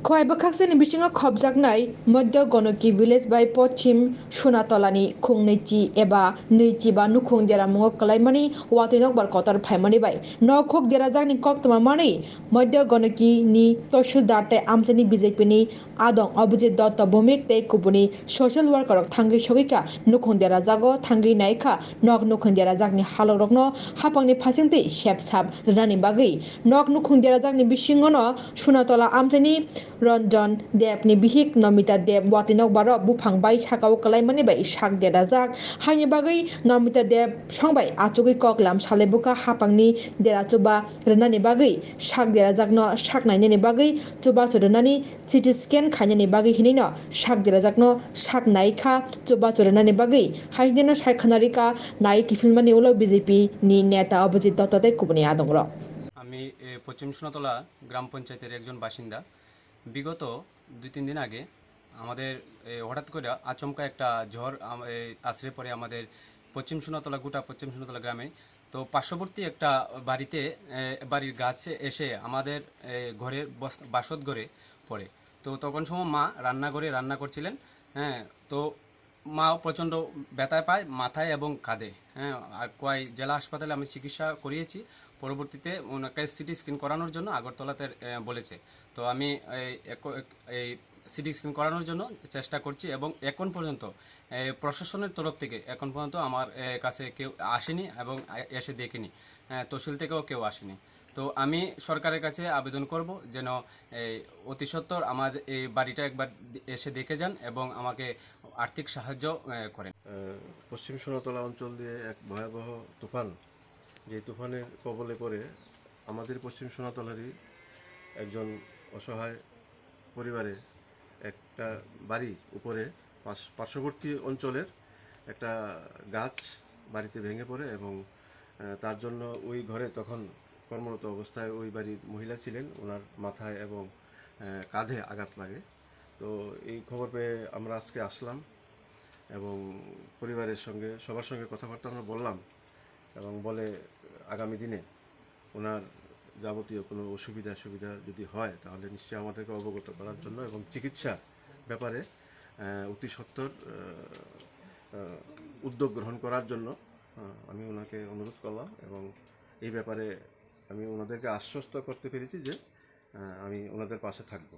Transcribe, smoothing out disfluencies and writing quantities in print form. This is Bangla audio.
खहायबोखाक्सनि बिथिङाव खबजागनाय मध्य गणकी विलेज बाय पश्चिम सुनातलानि खुंनैथि एबा नैथि बा नुखुं देरा मुङाव कलायमानि वातैनक बार कतर फायमानि बाय नखक देरा जागनि कक्तमा मानि मध्य गणकी नि तहसिलदार ते आमचेनि बीजेपी नि आदं अभिजित दत्त भौमिक ते कुबुनि सोशल वर्कर थांगि सगिका नुखुं देरा जागो थांगि नायखा नक नुखुं देरा जागनि हालरकनो हापांनि फासिंति सेब साब रनानि बागै नक नुखुं देरा जागनि बिसिङनो सुनातला आमचेनि रंजन देवनि बिहिक नमिता देव वातिनक बारो बुफां बाय साकाव कलायमानि बाय साक देरा जाग हायनि बागै नमिता देव संबाय आचुगै ककलाम सालेबुका हापांनि देरा चुबा रनानि बागै साक देरा जागनो साक नायनि बागै चुबा चुरनानि सिटी स्कैन खायनि बागै हिनैनो साक देरा जागनो साक नायखा चुबा चुरनानि बागै हायदिनो सायखनारिका नाय किफिलमानि उलो बीजेपी नि नेता अभिजित दत्त ते कुबुनि आदंग्र আমি পশ্চিম সোনাতলা গ্রাম পঞ্চায়েতের একজন বাসিন্দা। বিগত 2-3 দিন আগে আমাদের হঠাৎ করে আচমকা একটা ঝড় আছড়ে পড়ে আমাদের পশ্চিম সোনাতলা গোটা পশ্চিম সোনাতলা গ্রামে। তো পার্শ্ববর্তী একটা বাড়ির গাছ এসে আমাদের ঘরের বাসত ঘরে পড়ে। তো তখন সময় মা রান্নাঘরে রান্না করছিলেন। হ্যাঁ, তো মাও প্রচণ্ড ব্যথা পায় মাথায় এবং কাঁধে। হ্যাঁ, আর কয় জেলা হাসপাতালে আমি চিকিৎসা করিয়েছি। পরবর্তীতে ওনাকে সিটি স্ক্যান করানোর জন্য আগরতলাতে বলেছে। তো আমি এই সিটি স্ক্যান করানোর জন্য চেষ্টা করছি এবং এখন পর্যন্ত প্রশাসনের তরফ থেকে এখন পর্যন্ত আমার কাছে কেউ আসেনি এবং এসে দেখেনি। তহসিল থেকেও কেউ আসেনি। তো আমি সরকারের কাছে আবেদন করব যেন অতি সত্বর আমার এই বাড়িটা একবার এসে দেখে যান এবং আমাকে আর্থিক সাহায্য করেন। পশ্চিম সোনাতলা অঞ্চল দিয়ে এক ভয়াবহ তুফান, যে তুফানের কবলে পড়ে আমাদের পশ্চিম সোনাতলারই একজন অসহায় পরিবারে একটা বাড়ি উপরে পার্শ্ববর্তী অঞ্চলের একটা গাছ বাড়িতে ভেঙে পড়ে এবং তার জন্য ওই ঘরে তখন কর্মরত অবস্থায় ওই বাড়ির মহিলা ছিলেন, ওনার মাথায় এবং কাঁধে আঘাত লাগে। তো এই খবর পেয়ে আমরা আজকে আসলাম এবং পরিবারের সঙ্গে সবার সঙ্গে কথাবার্তা আমরা বললাম এবং বলে আগামী দিনে ওনার যাবতীয় কোনো সুবিধা যদি হয় তাহলে নিশ্চয়ই আমাদেরকে অবগত করার জন্য এবং চিকিৎসা ব্যাপারে অতি সত্বর উদ্যোগ গ্রহণ করার জন্য আমি ওনাকে অনুরোধ করলাম এবং এই ব্যাপারে আমি ওনাদেরকে আশ্বস্ত করতে পেরেছি যে আমি ওনাদের পাশে থাকব।